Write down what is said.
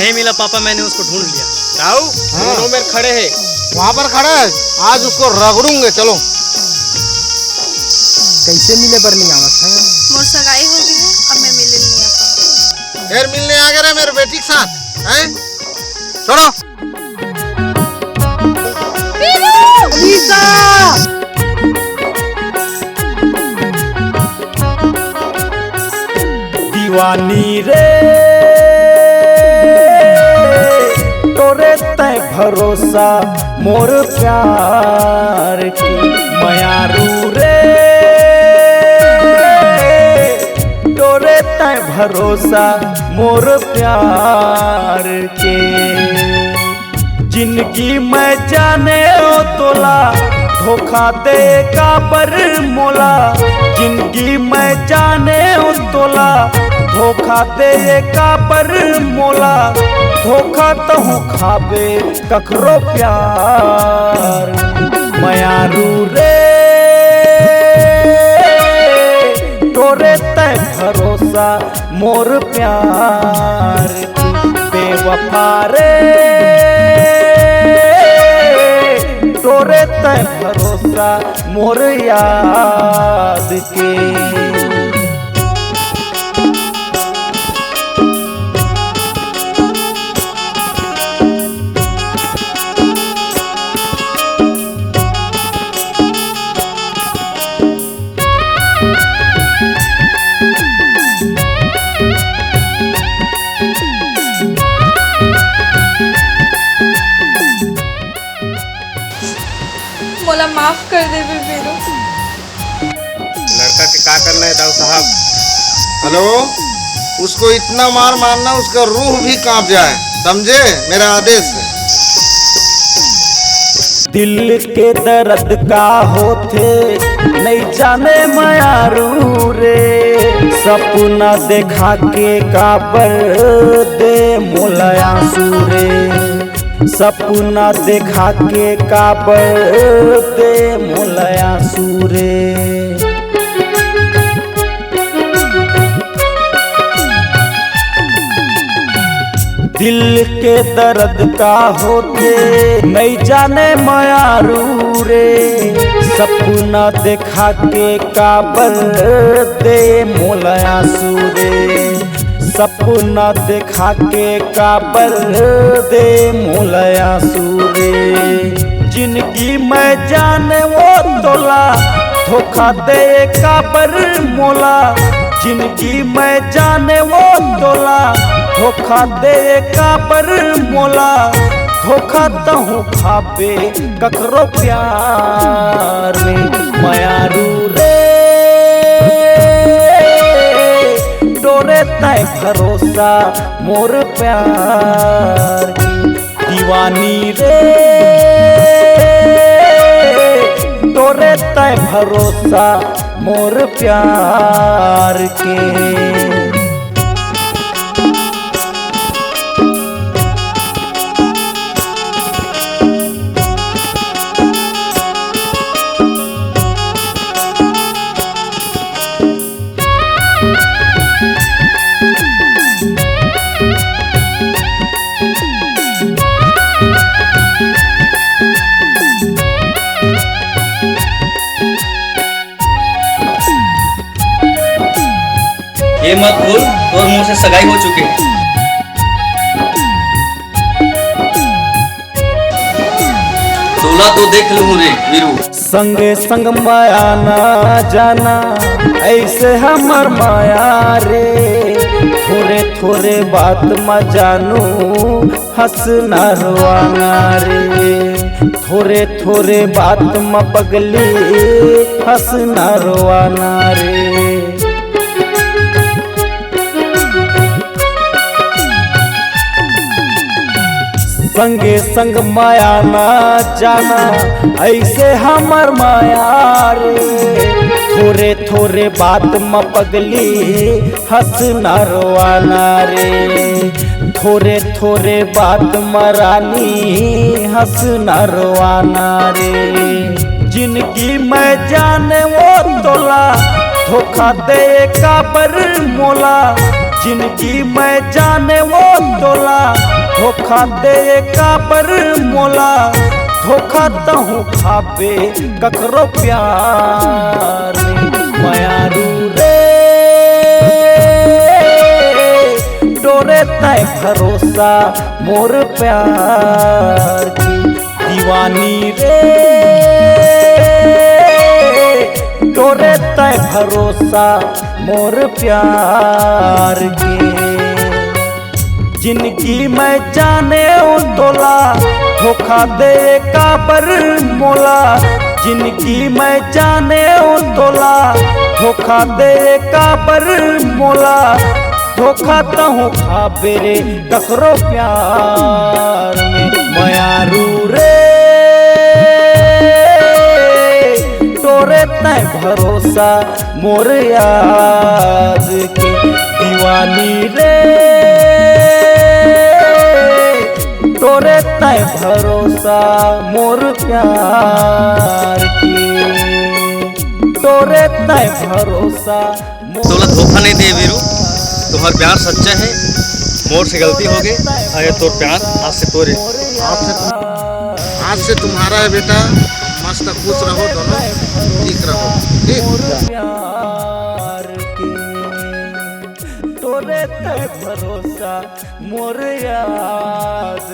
नहीं मिला पापा, मैंने उसको ढूंढ लिया। ताऊ दोनों में खड़े हैं। वहाँ पर खड़ा है, आज उसको रगड़ूंगे। चलो। कैसे मिले बर नहीं आवत है? मोर सगाई हो गई है, अब मैं मिले नहीं आता। फिर मिलने आ गए मेरे बेटी के साथ हैं? छोड़ो। दीवानी रे तोरे तय भरोसा मोर प्यार की, मयारू रे तोरे तय भरोसा मोर प्यार के। जिंदगी में जाने ओ तोला धोखा दे का पर मोला, जिंदगी में जाने ओ तोला धोखा दे का पर मोला, धोखा तो खाबे कखरो प्यार। मयारू रे तोरे तय भरोसा मोर प्यार की, बेवफा रे तोरे तय भरोसा मोर याद के। मोला माफ कर दे बेरो। लड़का के क्या करना है दाऊ साहब? हेलो, उसको इतना मार मारना उसका रूह भी कांप जाए, समझे? मेरा आदेश है। दिल के दर्द का होते नहीं जाने मयारू रे, सपना देखा के काबर दे मोला आंसू रे, सपना देखा के काबर दे मोला आंसू रे। दिल के दर्द का होते नहीं जाने मयारू रे, सपना देखा के काबर दे मोला आंसू रे, सपना देखा के काबर दे मोला आंसू रे। जिंदगी में जाने वो तोला धोखा दे काबर मोला, जिंदगी में जाने वो तोला धोखा दे काबर मोला, धोखा तहु खाबे कखरो प्यार में। मयारू रे तोरे तय भरोसा मोर प्यार की, दीवानी रे तोरे तय भरोसा मोर प्यार के। ये मत भूल, और मुँह से सगाई हो चुकी है। दूल्हा तो देख लूँ रे वीरू। संगे संग माया ना जाना ऐसे हमर माया रे, थोड़े थोड़े बात म जानू हंसना रोवाना रे, थोड़े थोड़े बात म पगली हंसना रोवाना रे। संगे संग माया ना जाना ऐसे हमर माया रे, थोड़े थोड़े बात म पगली हंसना रोवाना रे, थोड़े थोड़े बात म रानी हंसना रोवाना रे। जिंदगी में जाने वो तोला धोखा दे काबर मोला, जिनकी मैं जाने वो तोला धोखा दे का पर मोला धोखा तहु खाबे ककरो प्यार में मायारू रे डोरे तय भरोसा मोर प्यार की दीवानी रे डोरे तय भरोसा मोर प्यार की जिनकी मैं जाने ओ तोला धोखा दे का पर मोला जिनकी मैं जाने ओ तोला धोखा दे का पर मोला धोखा तहु खाबे रे ककरो प्यार में मायारू रे तोरे तय भरोसा मोर याद के दीवानी रे तोरे तय भरोसा मोर प्यार की तोरे तय भरोसा तोला धोखा नहीं दे वीरू, तुम्हारा प्यार सच्चा है। मोर से गलती हो गई, आए तो प्यार आज से तोरे। आज से तुम्हारा है बेटा। मस्त खुश रहो दोनों, ठीक रहो, ठीक। प्यार की तोरे तय भरोसा मोर याद